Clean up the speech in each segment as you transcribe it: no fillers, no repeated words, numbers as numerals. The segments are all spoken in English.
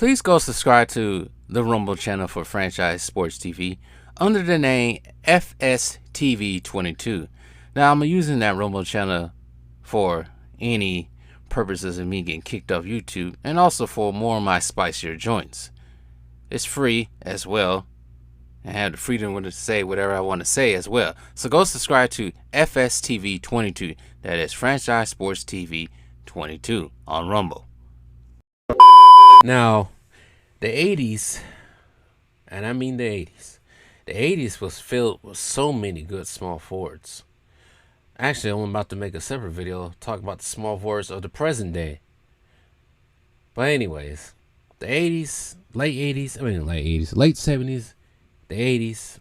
Please go subscribe to the Rumble channel for Franchise Sports TV under the name FSTV22. Now, I'm using that Rumble channel for any purposes of me getting kicked off YouTube and also for more of my spicier joints. It's free as well. I have the freedom to say whatever I want to say as well. So go subscribe to FSTV22. That is Franchise Sports TV 22 on Rumble. Now, the 80s, and I mean the 80s was filled with so many good small forwards. Actually, I'm about to make a separate video talking about the small forwards of the present day. But anyways, the 80s, late 70s, the 80s,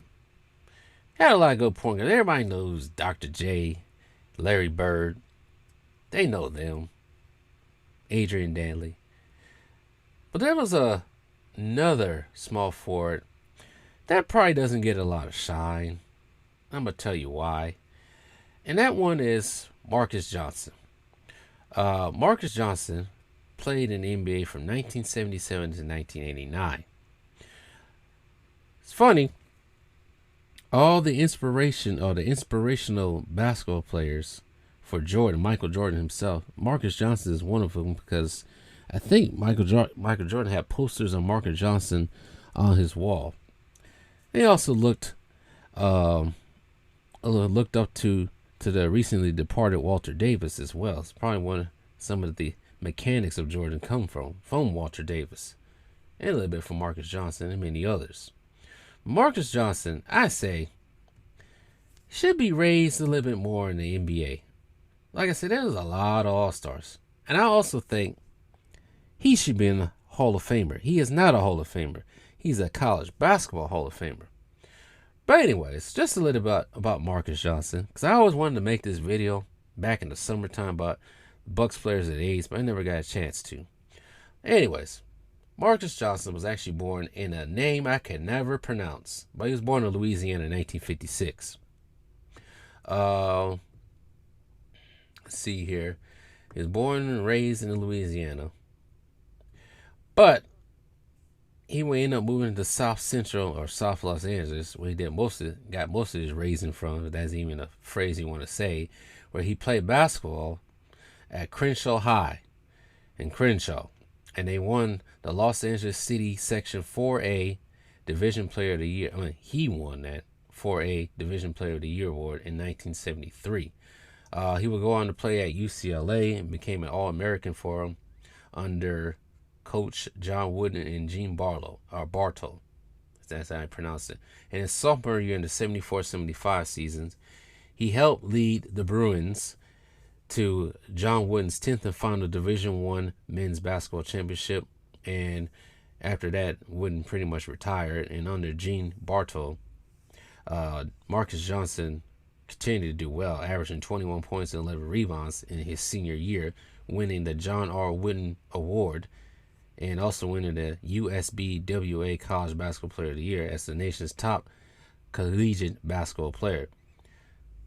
had a lot of good point guards. Everybody knows Dr. J, Larry Bird. They know them. Adrian Dantley. But there was another small forward that probably doesn't get a lot of shine. I'm going to tell you why. And that one is Marques Johnson. Marques Johnson played in the NBA from 1977 to 1989. It's funny. All the inspirational basketball players for Jordan, Michael Jordan himself, Marques Johnson is one of them, because I think Michael Jordan had posters of Marques Johnson on his wall. They also looked up to the recently departed Walter Davis as well. It's probably some of the mechanics of Jordan come from Walter Davis, and a little bit from Marques Johnson and many others. Marques Johnson, I say, should be raised a little bit more in the NBA. Like I said, there's a lot of All-Stars. And I also think he should be in the Hall of Famer. He is not a Hall of Famer. He's a college basketball Hall of Famer. But anyways, just a little bit about Marques Johnson, because I always wanted to make this video back in the summertime about Bucks players at age, but I never got a chance to. Anyways, Marques Johnson was actually born in a name I can never pronounce, but he was born in Louisiana in 1956. Let's see here. He was born and raised in Louisiana, but he ended up moving to South Central or South Los Angeles, where he got most of his raising from, if that's even a phrase you want to say, where he played basketball at Crenshaw High in Crenshaw, and they won the Los Angeles City Section 4A Division Player of the Year. He won that 4A Division Player of the Year award in 1973. He would go on to play at UCLA and became an All-American for him under Coach John Wooden and Gene Bartow. That's how I pronounce it. In his sophomore year in the 74-75 seasons, he helped lead the Bruins to John Wooden's 10th and final Division I men's basketball championship. And after that, Wooden pretty much retired. And under Gene Bartow, Marques Johnson continued to do well, averaging 21 points and 11 rebounds in his senior year, winning the John R. Wooden Award, and also winning the USBWA College Basketball Player of the Year as the nation's top collegiate basketball player.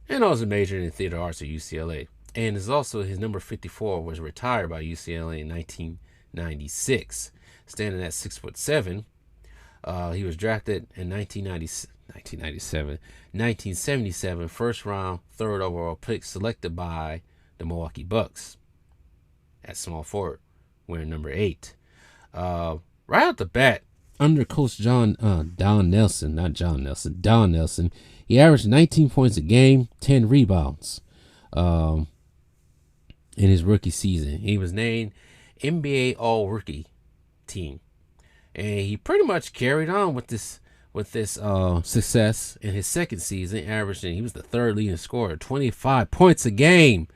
And also majored in theater arts at UCLA. And is also his number 54 was retired by UCLA in 1996. Standing at 6'7", he was drafted in 1977, first round, third overall pick, selected by the Milwaukee Bucks at small forward, wearing number 8. Right out the bat, under Coach Don Nelson, he averaged 19 points a game, 10 rebounds in his rookie season. He was named NBA All-Rookie Team, and he pretty much carried on with this success in his second season, averaging, he was the third leading scorer, 25 points a game,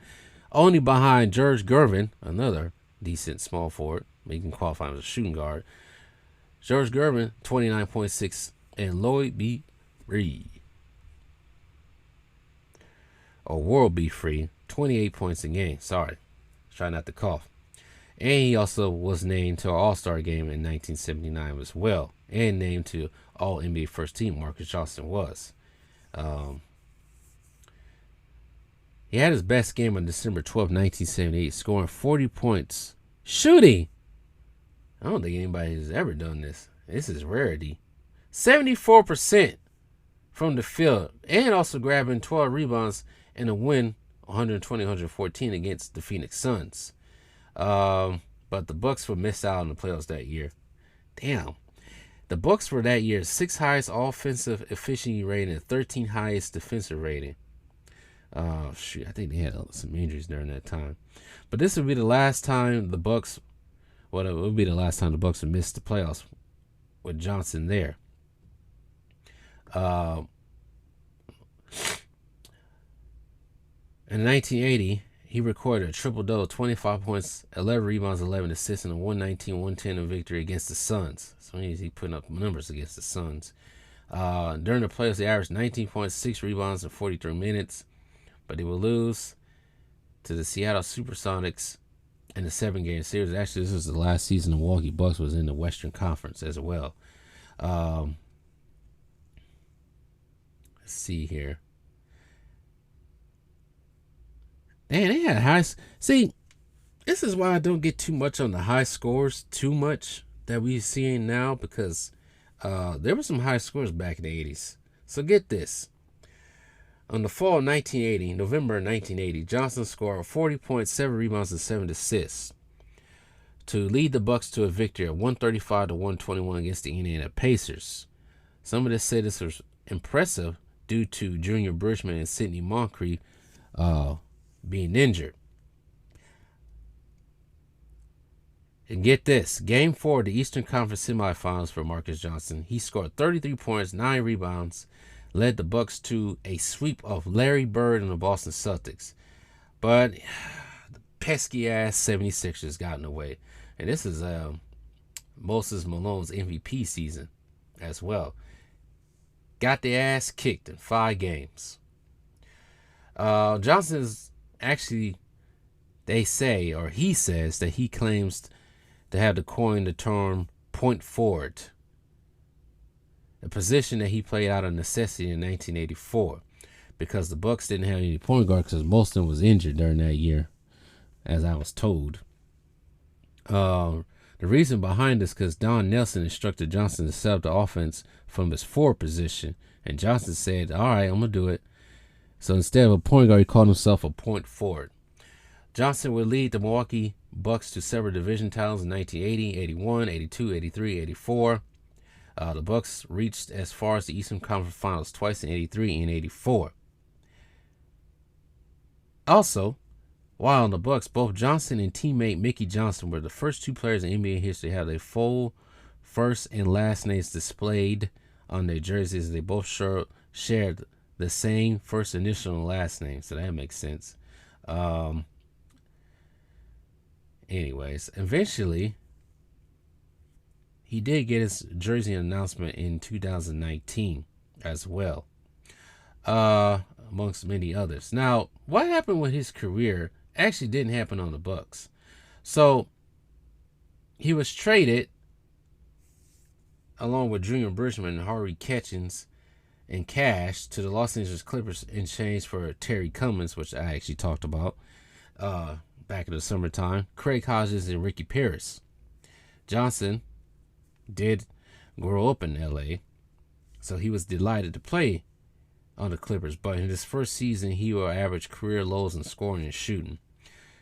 only behind George Gervin, another decent small forward. He can qualify as a shooting guard. George Gervin, 29.6, and Lloyd B. Reed, or World B. Free, 28 points a game. Sorry, try not to cough. And he also was named to an All-Star game in 1979 as well, and named to All-NBA First Team. Marques Johnson was. He had his best game on December 12, 1978, scoring 40 points, shooting I don't think anybody has ever done this. This is rarity. 74% from the field, and also grabbing 12 rebounds in a win 120-114 against the Phoenix Suns. But the Bucks were missed out on the playoffs that year. Damn. The Bucks were that year's 6th highest offensive efficiency rating and 13th highest defensive rating. Shoot, I think they had some injuries during that time. But this would be the last time the Bucks, well, it would be the last time the Bucks would miss the playoffs with Johnson there. In 1980, he recorded a triple-double, 25 points, 11 rebounds, 11 assists, and a 119-110 victory against the Suns. So he's putting up numbers against the Suns. During the playoffs, they averaged 19.6 rebounds in 43 minutes, but they will lose to the Seattle Supersonics in the 7-game series. Actually, this was the last season the Milwaukee Bucks was in the Western Conference as well. Let's see here. Man, they had high. See, this is why I don't get too much on the high scores too much that we're seeing now, because there were some high scores back in the 80s. So get this. On the fall of 1980, November 1980, Johnson scored 40 points, 7 rebounds, and 7 assists to lead the Bucks to a victory of 135-121 against the Indiana Pacers. Some of this said this was impressive due to Junior Bridgman and Sidney Moncrief being injured. And get this, Game 4 of the Eastern Conference semifinals for Marcus Johnson. He scored 33 points, 9 rebounds, led the Bucks to a sweep of Larry Bird and the Boston Celtics. But the pesky-ass 76ers got in the way. And this is Moses Malone's MVP season as well. Got the ass kicked in 5 games. Johnson's actually, they say, or he says, that he claims to have coined the term point forward, a position that he played out of necessity in 1984, because the Bucks didn't have any point guard because most of them was injured during that year, as I was told. The reason behind this because Don Nelson instructed Johnson to set up the offense from his forward position, and Johnson said, all right, I'm going to do it. So instead of a point guard, he called himself a point forward. Johnson would lead the Milwaukee Bucks to several division titles in 1980, 81, 82, 83, 84. The Bucks reached as far as the Eastern Conference Finals twice in 83 and 84. Also, while on the Bucks, both Johnson and teammate Mickey Johnson were the first 2 players in NBA history to have their full first and last names displayed on their jerseys. They both shared the same first initial and last name, so that makes sense. Anyways, eventually, he did get his jersey announcement in 2019 as well, amongst many others. Now, what happened with his career actually didn't happen on the Bucks. So, he was traded along with Junior Bridgman and Harvey Catchings and cash to the Los Angeles Clippers in exchange for Terry Cummings, which I actually talked about back in the summertime, Craig Hodges, and Ricky Parrish. Johnson did grow up in LA, so he was delighted to play on the Clippers, but in his first season he will average career lows in scoring and shooting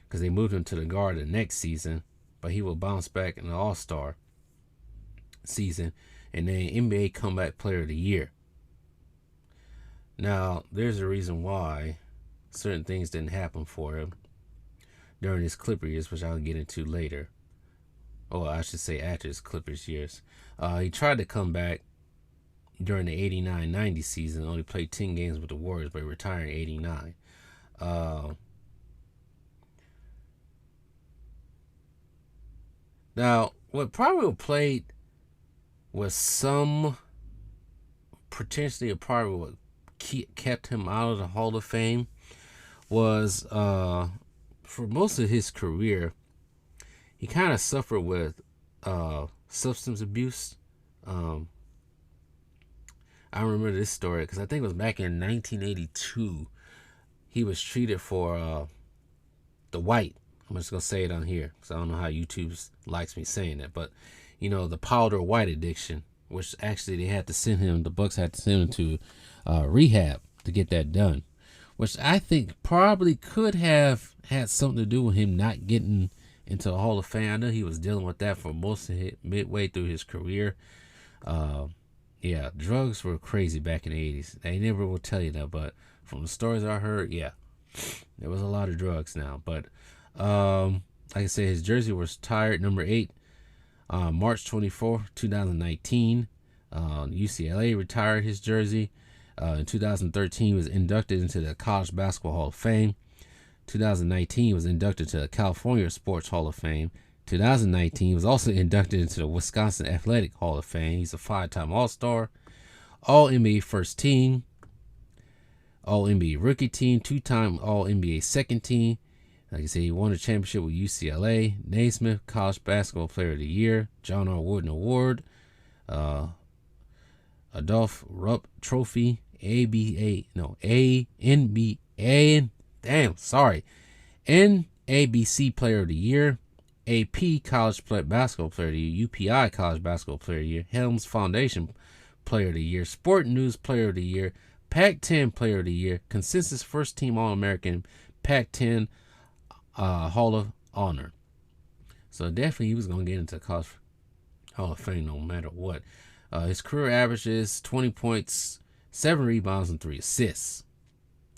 because they moved him to the guard the next season, but he will bounce back in the All-Star season and then NBA Comeback Player of the Year. Now, there's a reason why certain things didn't happen for him during his Clipper years, which I'll get into later. Or I should say after his Clippers years. He tried to come back during the 89-90 season, only played 10 games with the Warriors, but he retired in 89. Now, what probably played was some potentially a part of what kept him out of the Hall of Fame was for most of his career he kind of suffered with substance abuse. I remember this story because I think it was back in 1982 he was treated for the white I'm just gonna say it on here because I don't know how YouTube likes me saying that, but the powder white addiction, which actually the Bucks had to send him to rehab to get that done, which I think probably could have had something to do with him not getting into the Hall of Fame. I know he was dealing with that for most of it, midway through his career. Yeah, drugs were crazy back in the 80s. They never will tell you that, but from the stories I heard, yeah, there was a lot of drugs now. But like I said, his jersey was retired, number 8, March 24, 2019. UCLA retired his jersey. In 2013, he was inducted into the College Basketball Hall of Fame. 2019, he was inducted to the California Sports Hall of Fame. 2019, he was also inducted into the Wisconsin Athletic Hall of Fame. He's a 5-time All-Star, All-NBA First Team, All-NBA Rookie Team, 2-time All-NBA Second Team. Like I said, he won a championship with UCLA. Naismith College Basketball Player of the Year, John R. Wooden Award, Adolph Rupp Trophy, NABC Player of the Year, AP College Basketball Player of the Year, UPI College Basketball Player of the Year, Helms Foundation Player of the Year, Sport News Player of the Year, Pac-10 Player of the Year, Consensus First Team All-American, Pac-10 Hall of Honor. So definitely he was going to get into College Hall of Fame no matter what. His career average is 20 points, 7 rebounds, and 3 assists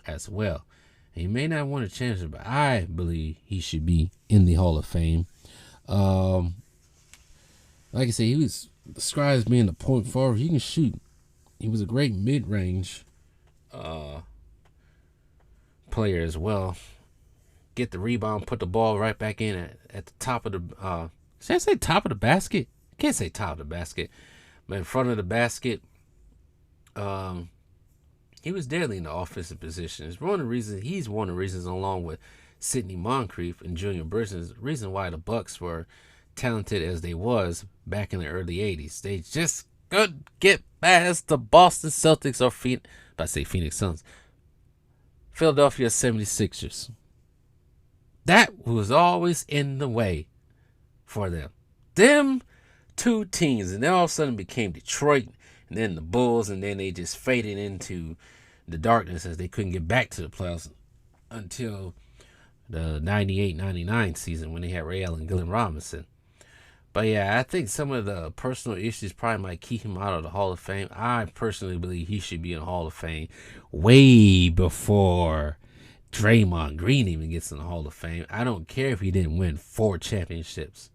as well. He may not win a championship, but I believe he should be in the Hall of Fame. Like I said, he was described as being a point forward. He can shoot. He was a great mid-range player as well. Get the rebound, put the ball right back in at the top of the should I say top of the basket? I can't say top of the basket, but in front of the basket. He was deadly in the offensive position. He's one of the reasons, along with Sidney Moncrief and Junior Bridges, the reason why the Bucks were talented as they was back in the early 80s. They just couldn't get past the Boston Celtics or Phoenix Suns. Philadelphia 76ers. That was always in the way for them. Them two teams, and then all of a sudden became Detroit, and then the Bulls, and then they just faded into the darkness as they couldn't get back to the playoffs until the 98-99 season when they had Ray Allen and Glenn Robinson. But yeah, I think some of the personal issues probably might keep him out of the Hall of Fame. I personally believe he should be in the Hall of Fame way before Draymond Green even gets in the Hall of Fame. I don't care if he didn't win 4 championships.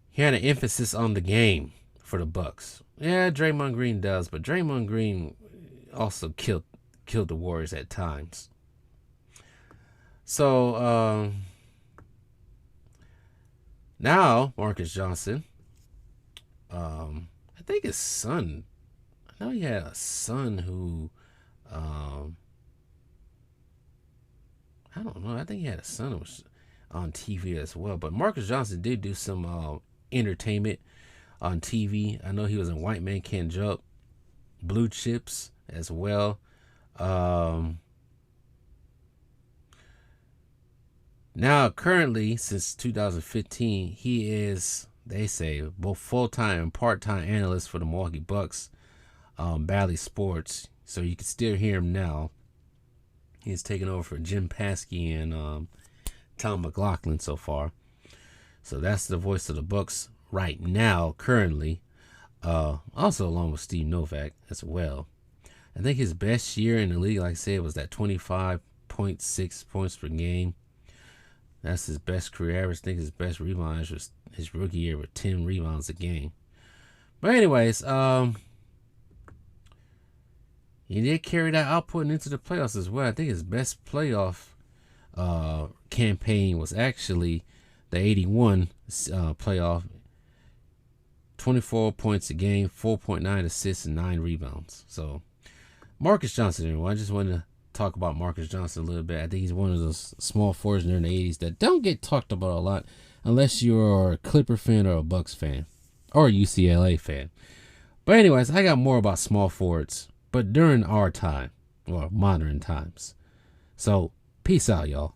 He had an emphasis on the game for the Bucks. Yeah, Draymond Green does, but Draymond Green also killed the Warriors at times. So now Marcus Johnson, I think his son. I know he had a son who, I don't know. I think he had a son who was on TV as well. But Marcus Johnson did do some entertainment on TV. I know he was in White Man Can't Jump, Blue Chips as well. Now, currently, since 2015, he is, they say, both full-time and part-time analyst for the Milwaukee Bucks, Bally Sports. So you can still hear him now. He's taken over for Jim Paskey and Tom McLaughlin so far. So that's the voice of the Bucks right now, currently. Also along with Steve Novak as well. I think his best year in the league, like I said, was that 25.6 points per game. That's his best career average. I think his best rebound was his rookie year with 10 rebounds a game. But anyways, he did carry that output into the playoffs as well. I think his best playoff campaign was actually the 81 playoff. 24 points a game, 4.9 assists, and 9 rebounds. So, Marcus Johnson, everyone. I just want to talk about Marcus Johnson a little bit. I think he's one of those small forwards during the 80s that don't get talked about a lot unless you're a Clipper fan or a Bucks fan or a UCLA fan. But anyways, I got more about small forwards, but during our time or modern times. So, Peace out, y'all.